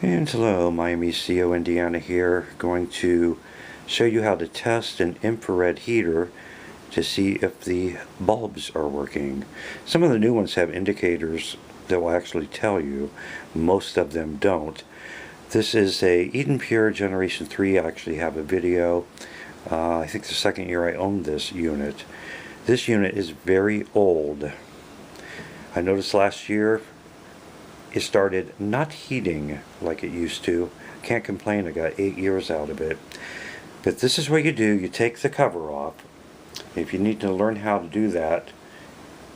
And hello, Miami CO Indiana here, going to show you how to test an infrared heater to see if the bulbs are working. Some of the new ones have indicators that will actually tell you. Most of them don't. This is a Eden Pure Generation 3. I actually have a video. I think the second year I owned this unit. This unit is very old. I noticed last year it started not heating like it used to. Can't complain, I got 8 years out of it. But this is what you do. You take the cover off. If you need to learn how to do that,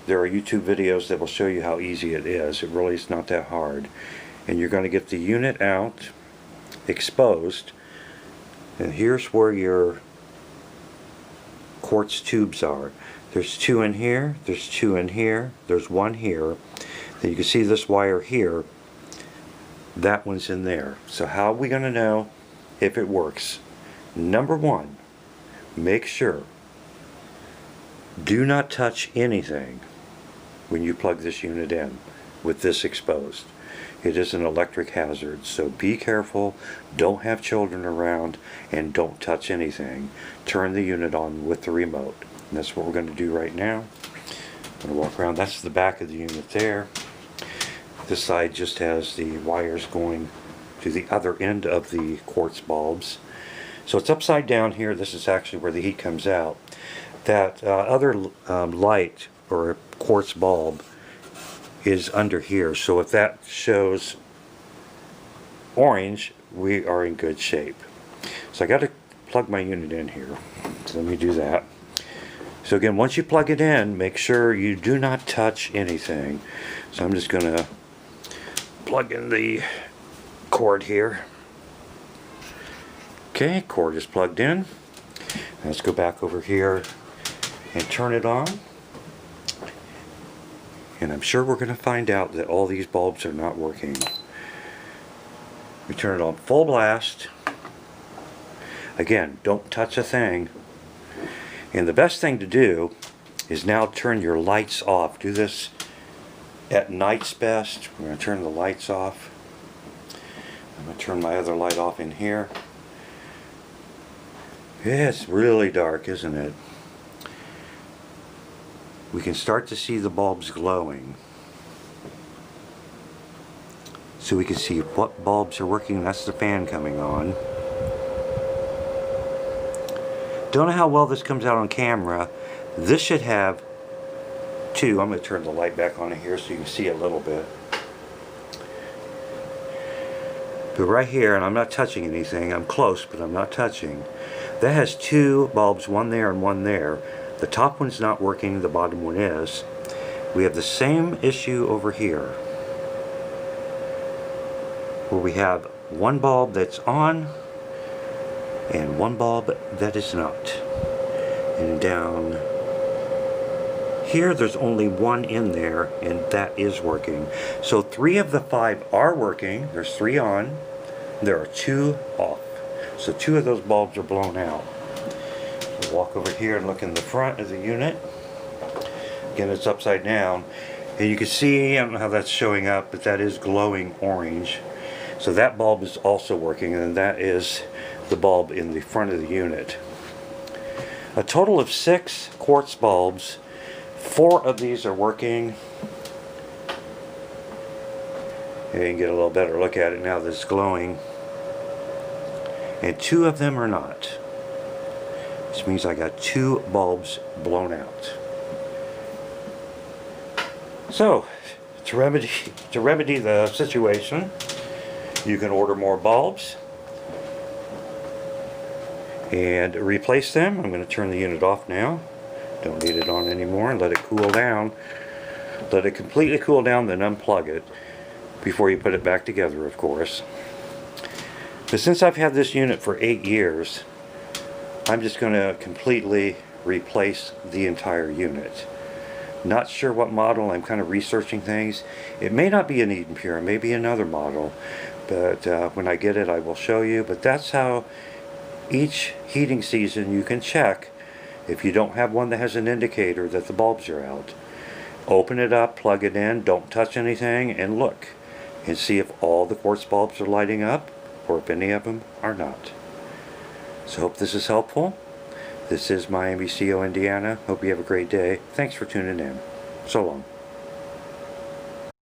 there are YouTube videos that will show you how easy it is. It really is not that hard. And you're going to get the unit out, exposed, and here's where your quartz tubes are. There's 2 in here, there's 2 in here, there's 1 here. Then you can see this wire here, that one's in there. So how are we going to know if it works? Number 1, make sure do not touch anything when you plug this unit in with this exposed. It is an electric hazard, so be careful, don't have children around, and don't touch anything. Turn the unit on with the remote. And that's what we're going to do right now. I'm going to walk around. That's the back of the unit there. This side just has the wires going to the other end of the quartz bulbs. So it's upside down here. This is actually where the heat comes out. That other light or quartz bulb is under here. So if that shows orange, we are in good shape. So I got to plug my unit in here. So let me do that. So again, once you plug it in, make sure you do not touch anything. So I'm just going to plug in the cord here. Okay, cord is plugged in. Let's go back over here and turn it on. And I'm sure we're going to find out that all these bulbs are not working. We turn it on full blast. Again, don't touch a thing. And the best thing to do is now turn your lights off. Do this at night's best. We're going to turn the lights off. I'm going to turn my other light off in here. Yeah, it's really dark, isn't it? We can start to see the bulbs glowing. So we can see what bulbs are working. That's the fan coming on. Don't know how well this comes out on camera. This should have 2. I'm going to turn the light back on here so you can see a little bit. But right here, and I'm not touching anything. I'm close, but I'm not touching. That has 2 bulbs, 1 there and 1 there. The top one's not working, the bottom one is. We have the same issue over here, where we have 1 bulb that's on and 1 bulb that is not. And down here there's only 1 in there, and that is working. So 3 of the 5 are working. There's 3 on, there are 2 off. So 2 of those bulbs are blown out. We'll walk over here and look in the front of the unit. Again, it's upside down. And you can see, I don't know how that's showing up, but that is glowing orange. So that bulb is also working, and that is the bulb in the front of the unit. A total of 6 quartz bulbs. 4 of these are working. You can get a little better look at it now that it's glowing. And 2 of them are not. Which means I got 2 bulbs blown out. So, to remedy the situation, you can order more bulbs and replace them. I'm going to turn the unit off now. Don't need it on anymore. Let it cool down. Let it completely cool down, then unplug it before you put it back together, of course. But since I've had this unit for 8 years, I'm just going to completely replace the entire unit. Not sure what model. I'm kind of researching things. It may not be an Eden Pure, it may be another model, but when I get it I will show you. But that's how each heating season you can check if you don't have one that has an indicator that the bulbs are out. Open it up, plug it in, don't touch anything, and look. and see if all the quartz bulbs are lighting up or if any of them are not. So hope this is helpful. This is Miami CO, Indiana. Hope you have a great day. Thanks for tuning in. So long.